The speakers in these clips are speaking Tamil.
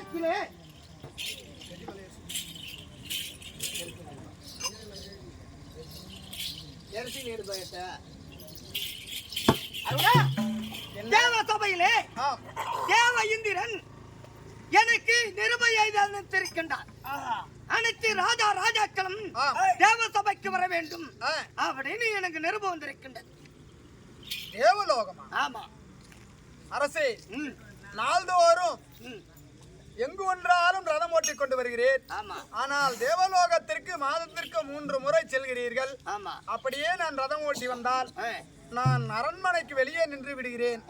தினத்திலே தேவ சபையிலே தேவ இந்திரன் எனக்கு நிருபையை தந்திருக்கின்றார். அனைத்து ராஜா ராஜாக்களும் தேவ சபைக்கு வர வேண்டும் அப்படின்னு எனக்கு நிருபம் வந்திருக்கின்றது. தேவலோகமா? ஆமா அரசே, நாள்தோறும் எங்கு ஒன்றாலும் ரதம் ஓட்டிக் கொண்டு வருகிறேன். ஆனால் தேவலோகத்திற்கு மாதத்திற்கு 3 முறை செல்கிறீர்கள். அப்படியே நான் ரதம் ஓட்டி வந்தால் நான் அரண்மனைக்கு வெளியே நின்று விடுகிறேன்.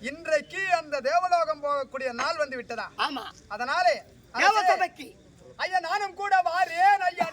இன்றைக்கு அந்த தேவலோகம் போகக்கூடிய நாள் வந்து விட்டதா? அதனாலே ஐயா நானும் கூட வாரேன். ஐயா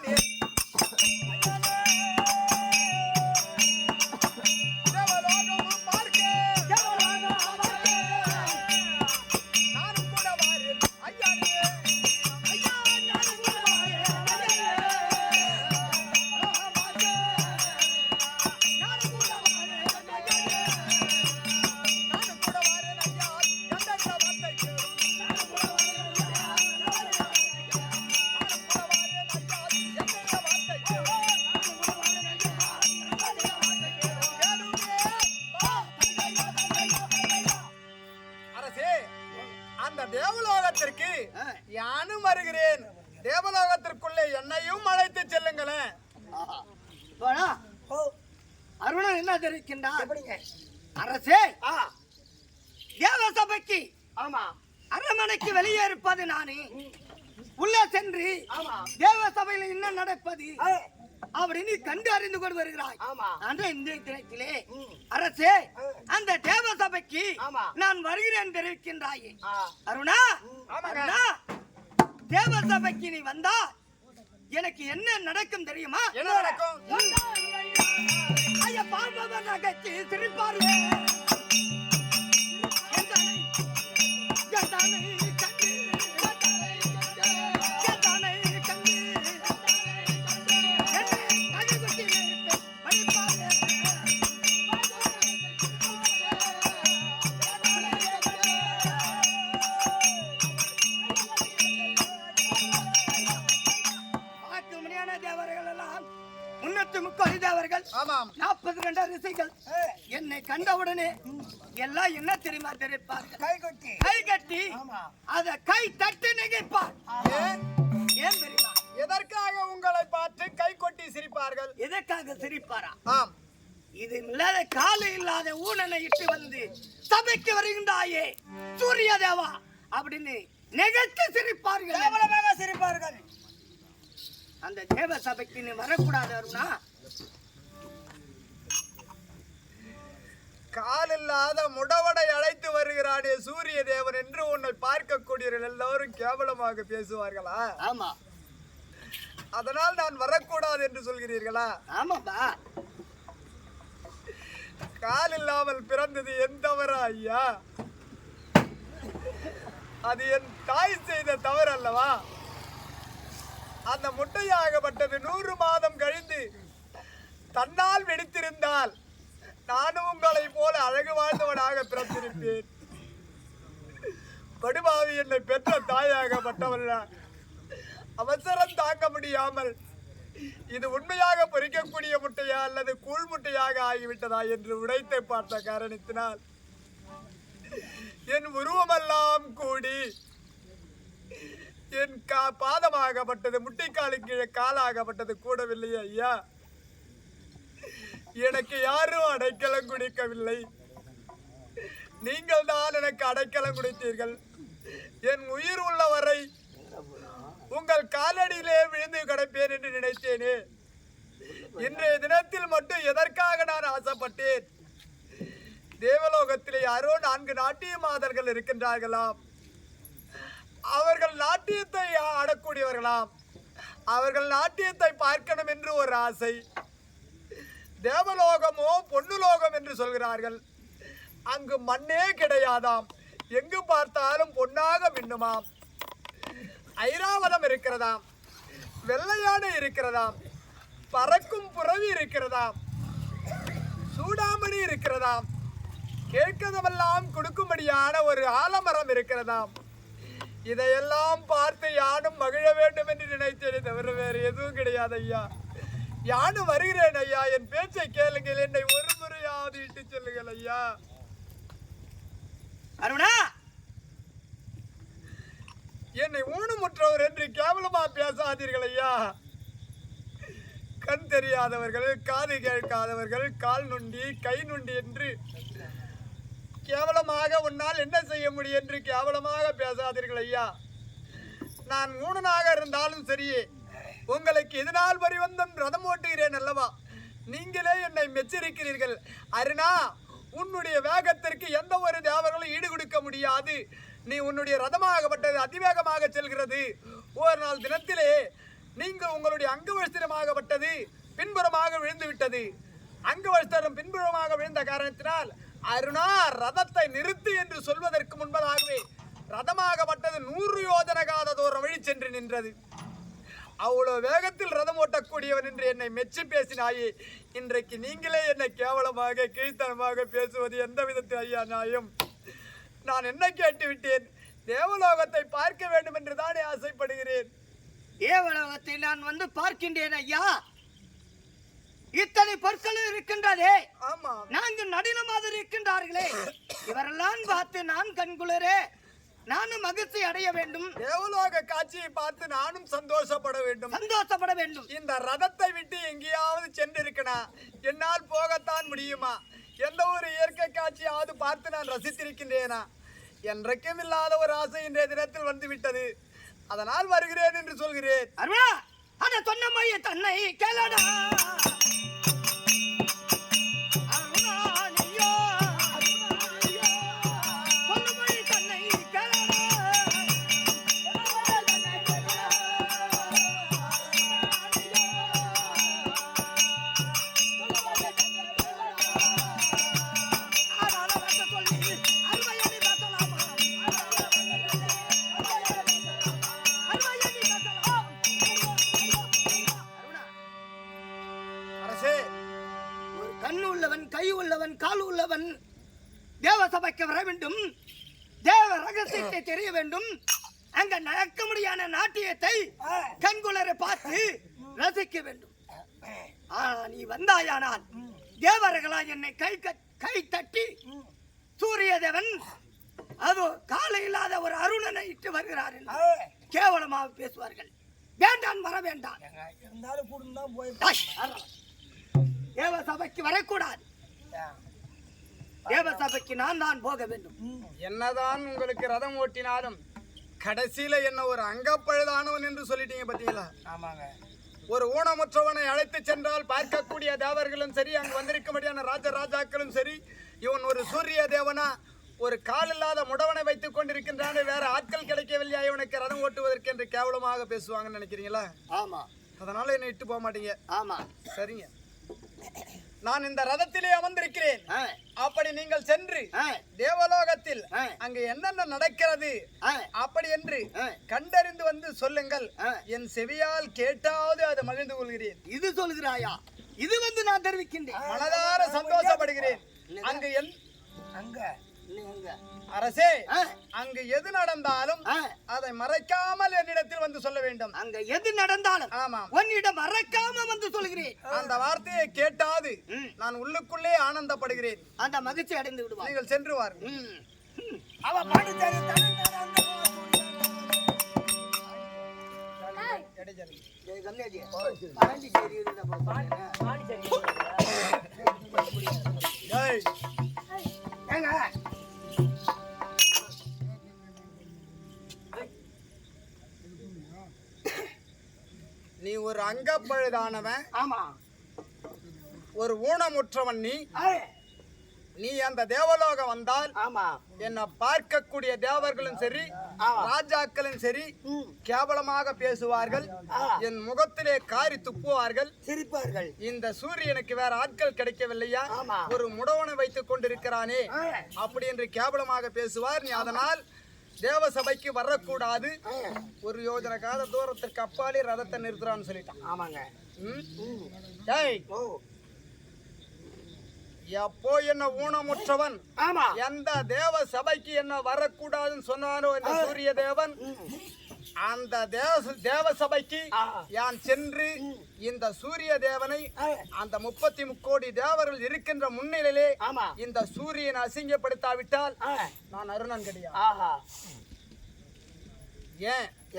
தேவலோகத்திற்கு யானும் வருகிறேன். தேவலோகத்திற்குள்ளே என்னையும் அழைத்து செல்லுங்களேன். அருணன் என்ன தெரிவிக்கின்றார்? அரசே, தேவ சபைக்கு அரண்மனைக்கு வெளியே இருப்பது நானே. உள்ளே சென்று தேவ சபையில் என்ன நடப்பது அப்படின்னு கண்டு அறிந்து கொண்டு வருகிறாய். இந்த தினத்திலே அரசே அந்த தேவ சபைக்கு நான் வருகிறேன் தெரிவிக்கின்றாயே. அருணா, தேவ சபைக்கு நீ வந்தா எனக்கு என்ன நடக்கும் தெரியுமா? என்ன நடக்கும்? ஐயா பார்ப்பவர் நகைச்சு சிரிப்பார்கள். என்னை கண்டவுடனே எல்லாம் என்ன தெரியுமா தெரிவிப்பார்கள்? கை கட்டி அத கை தட்டி நினைப்பார். ஏன் தெரியுமா? எதற்காக உங்களை பார்த்து கை கொட்டி சிரிப்பார்கள்? எதற்காக சிரிப்பாரா? இது இல்லாத காலு இல்லாத ஊனனை இட்டு வந்து சபைக்கு வருகின்றாயே சூரிய தேவா அப்படின்னு நெகழ்த்து சிரிப்பார்கள். அந்த தேவ சபைக்கு நீ வரக்கூடாது அருணா. காலில்லாத முடவனை அழைத்து வருகிறானே சூரிய தேவன் என்று உன்னை பார்க்கக்கூடியவர்கள் எல்லாரும் கேவலமாக பேசுவார்களா? ஆமா. அதனால் நான் வரக்கூடாது என்று சொல்கிறீர்களா? ஆமாப்பா. கால் இல்லாமல் பிறந்தது என் தவறா ஐயா? அது என் தாய் செய்த தவறு அல்லவா? அந்த முட்டையாகப்பட்டது 100 மாதம் கழிந்து தன்னால் வெடித்திருந்தால் நானும் உங்களை போல அழகு வாழ்ந்தவனாக பிறந்திருப்பேன். படுபாவி என்னை பெற்ற தாயாகப்பட்டவள் அவசரம் தாங்க முடியாமல் இது உண்மையாக பொறிக்கக்கூடிய முட்டையா அல்லது கூழ் முட்டையாக ஆகிவிட்டதா என்று உடைத்து பார்த்த காரணத்தினால் என் உருவமெல்லாம் கூடி என் பாதமாகப்பட்டது முட்டைக்காலு கீழே காலாகப்பட்டது கூடவில்லையே ஐயா. எனக்கு யாரும் அடைக்கலம் குடிக்கவில்லை. நீங்கள் தான் எனக்கு அடைக்கலம் குடித்தீர்கள். என் உயிர் உள்ளவரை உங்கள் காலடியிலே விழுந்து கிடப்பேன் என்று நினைத்தேனே. இன்றைய தினத்தில் மட்டும் எதற்காக நான் ஆசைப்பட்டேன்? தேவலோகத்திலே யாரோ 4 நாட்டிய மாதர்கள் இருக்கின்றார்களாம். அவர்கள் நாட்டியத்தை ஆடக்கூடியவர்களாம். அவர்கள் நாட்டியத்தை பார்க்கணும் என்று ஒரு ஆசை. தேவலோகமோ பொன்னுலோகம் என்று சொல்கிறார்கள். அங்கு மண்ணே கிடையாதாம். எங்கு பார்த்தாலும் பொன்னாக மின்னுமாம். ஐராவதம் இருக்கிறதாம், வெள்ளையாடு இருக்கிறதாம், பறக்கும் புறவி இருக்கிறதாம், சூடாமணி இருக்கிறதாம், கேட்கதெல்லாம் கொடுக்கும்படியான ஒரு ஆலமரம் இருக்கிறதாம். இதையெல்லாம் பார்த்து யானும் மகிழ வேண்டும் என்று நினைத்தேனே தவிர வேறு எதுவும் கிடையாது ஐயா. யானும் வருகிறேன் ஐயா. என் பேச்சை கேளுங்கள். என்னை ஒரு முறையாவது இட்டு சொல்லுங்கள் ஐயா. அருணா, என்னை ஊனமுற்றவர் என்று கேவலமா பேசாதீர்கள் ஐயா. கண் தெரியாதவர்கள், காது கேட்காதவர்கள், கால் நுண்டி, கை நுண்டி என்று கேவலமாக உன்னால் என்ன செய்ய முடியும் என்று கேவலமாக பேசாதீர்கள் ஐயா. நான் ஊனனாக இருந்தாலும் சரியே, உங்களுக்கு இதனால் பரிவந்தம் ரதம் ஓட்டுகிறேன் அல்லவா? நீங்களே என்னை மெச்சிருக்கிறீர்கள். அருணா, உன்னுடைய வேகத்திற்கு எந்த ஒரு தேவர்களும் ஈடு கொடுக்க முடியாது. நீ உன்னுடைய ரதமாகப்பட்டது அதிவேகமாக செல்கிறது. ஒரு நாள் தினத்திலே நீங்கள் உங்களுடைய அங்கவஸ்திரமாகப்பட்டது பின்புறமாக விழுந்து விட்டது. அங்கவஸ்திரம் பின்புறமாக விழுந்த காரணத்தினால் அருணா, ரதத்தை நிறுத்து என்று சொல்வதற்கு முன்பதாகவே ரதமாகப்பட்டது 100 யோஜன காத தூரம் வழி சென்று நின்றது. அவ்வளவு வேகத்தில் ரதம் ஓட்டக்கூடியவன் என்று என்னை மெச்சி பேசினாயே, இன்றைக்கு நீங்களே என்னை கேவலமாக கீழ்த்தனமாக பேசுவது எந்த விதத்தில் ஐயா நியாயம்? நான் என்ன கேட்டு விட்டேன்? தேவலோகத்தை பார்க்க வேண்டும் என்று தானே ஆசைப்படுகிறேன். தேவலோகத்தை நான் பார்க்கின்றேன் ஐயா. இத்தனை பொருட்களும் இருக்கின்றதே. ஆமா, நான்கு நடின மாதிரி இருக்கின்றார்களே, இவரெல்லாம் பார்த்து நான் கண்குளரே நானும் மகிழ்ச்சி அடைய வேண்டும். தேவலோக காட்சியை பார்த்து நானும் சந்தோஷப்பட வேண்டும். இந்த ரதத்தை விட்டு எங்கேயாவது சென்றிருக்கனா? என்னால் போகத்தான் முடியுமா? எந்த ஒரு இயற்கை காட்சியாவது பார்த்து நான் ரசித்திருக்கின்றேனா? என்றைக்கும் இல்லாத ஒரு ஆசை இன்றைய தினத்தில் வந்து விட்டது. அதனால் வருகிறேன் என்று சொல்கிறேன். அருணா, அத சொன்ன மைய தன்னை கேளடா. தேவசபைக்கு வர வேண்டும். தேவ ரகசியத்தை தெரிய வேண்டும். அங்க நடக்க முடியாத நாட்டியத்தை கண்குளரை பார்த்து ரசிக்க வேண்டும். நீ வந்தாயானால் தேவர்களா என்னை கை தட்டி சூரிய தேவன் அது காலை இல்லாத ஒரு அருணனை இட்டு வருகிறார் கேவலமாக பேசுவார்கள். வேண்டாம், வர வேண்டாம். தேவசபைக்கு வரக்கூடாது. தேவசபைக்கு நான் தான் போக வேண்டும். என்னதான் உங்களுக்கு ரதம் ஓட்டினாலும் கடைசியில என்ன ஒரு அங்கப்பழுதானவன் என்று சொல்லிட்டீங்க பாத்தீங்களா? ஆமாங்க. ஒரு ஊனமுற்றவனை அழைத்து சென்றால் பார்க்கக்கூடிய தேவர்களும் சரி, அங்கு வந்திருக்கும்படியான ராஜாக்களும் சரி, இவன் ஒரு சூரிய தேவனா, ஒரு கால் இல்லாத முடவனை வைத்துக் கொண்டிருக்கின்றான், வேற ஆட்கள் கிடைக்கவில்லையா இவனுக்கு ரதம் ஓட்டுவதற்கு என்று கேவலமாக பேசுவாங்கன்னு நினைக்கிறீங்களா? ஆமா. அதனால என்ன இட்டு போக மாட்டீங்க. ஆமா, சரிங்க. நான் இந்த ரதத்திலே அமர்ந்திருக்கிறேன். அப்படி நீங்கள் சென்று தேவலோகத்தில் அங்கு என்னென்ன நடக்கிறது அப்படி என்று கண்டறிந்து வந்து சொல்லுங்கள். என் செவியால் கேட்டாவது அதை மகிழ்ந்து கொள்கிறேன். இது சொல்கிறாயா? இது நான் தெரிவிக்கின்றேன். மனதார சந்தோஷப்படுகிறேன். அங்கு அரசே, அங்கு எது நடந்தாலும் அதை மறைக்காமல் என்னிடத்தில் வந்து சொல்ல வேண்டும். அங்க எது நடந்தாலும் ஆமா, உன்னிடம் மறைக்காம வந்து சொல்கிறேன். அந்த வார்த்தையை கேட்டாது நான் உள்ளுக்குள்ளே ஆனந்தப்படுகிறேன். அந்த மகிழ்ச்சி அடைந்து விடுவார். நீங்கள் சென்று வாருங்கள். அவ பாண்டிச்சேரி நீ ஒரு அங்கப்பழுதானவன். ஆமா, ஒரு ஊனமுற்றவன். நீ அந்த தேவலோகம் வந்தால் என்ன பார்க்கக்கூடிய தேவர்களும் சரி, ராஜாக்களும் சரி கேவலமாக பேசுவார்கள். என் முகத்திலே காரி துப்புவார்கள், சிரிப்பார்கள். இந்த சூரியனுக்கு வேற ஆட்கள் கிடைக்கவில்லையா, ஒரு முடவனை வைத்துக் கொண்டிருக்கிறானே அப்படி என்று கேவலமாக பேசுவார். நீ அதனால் தேவசபைக்கு வரக்கூடாது. ஒரு யோஜனை காத தூரத்திற்கு அப்பாலே ரதத்தை நிறுத்துறான்னு சொல்லிட்டான். ஆமாங்க. எப்போ என்ன ஊனமுற்றவன் ஆமா எந்த தேவ சபைக்கு என்ன வரக்கூடாதுன்னு சொன்னாரோ இந்த சூரிய தேவன் அந்த தேவ சபைக்கு யான் சென்று இந்த சூரிய தேவனை அந்த 33 கோடி தேவர்கள் இருக்கின்ற முன்னிலையிலே இந்த சூரியனை அசிங்கப்படுத்தாவிட்டால் நான் அருணன் கிடையாது.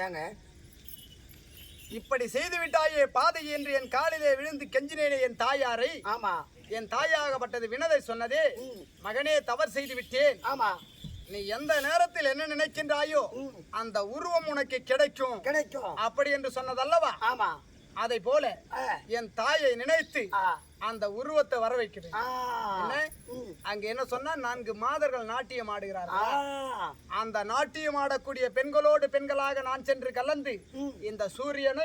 ஏங்க இப்படி செய்து விட்டாயே பாதை என்று என் காலிலே விழுந்து கெஞ்சினேனே என் தாயாரை. என் தாயாகப்பட்டது வினதை சொன்னதே, மகனே தவறு செய்து விட்டேன். நீ எந்த நேரத்தில் என்ன நினைக்கின்றாயோ அந்த உருவம் உனக்கு கிடைக்கும் அப்படி என்று சொன்னதல்லவா? அதை போல என் தாயை நினைத்து அந்த உருவத்தை வர வைக்கிறேன். அங்க என்ன சொன்னா 4 மாதர்கள் நாட்டியம் ஆடுகிறார்கள். அந்த நாட்டியம் ஆடக்கூடிய பெண்களோடு பெண்களாக நான் சென்று கலந்து இந்த சூரியனை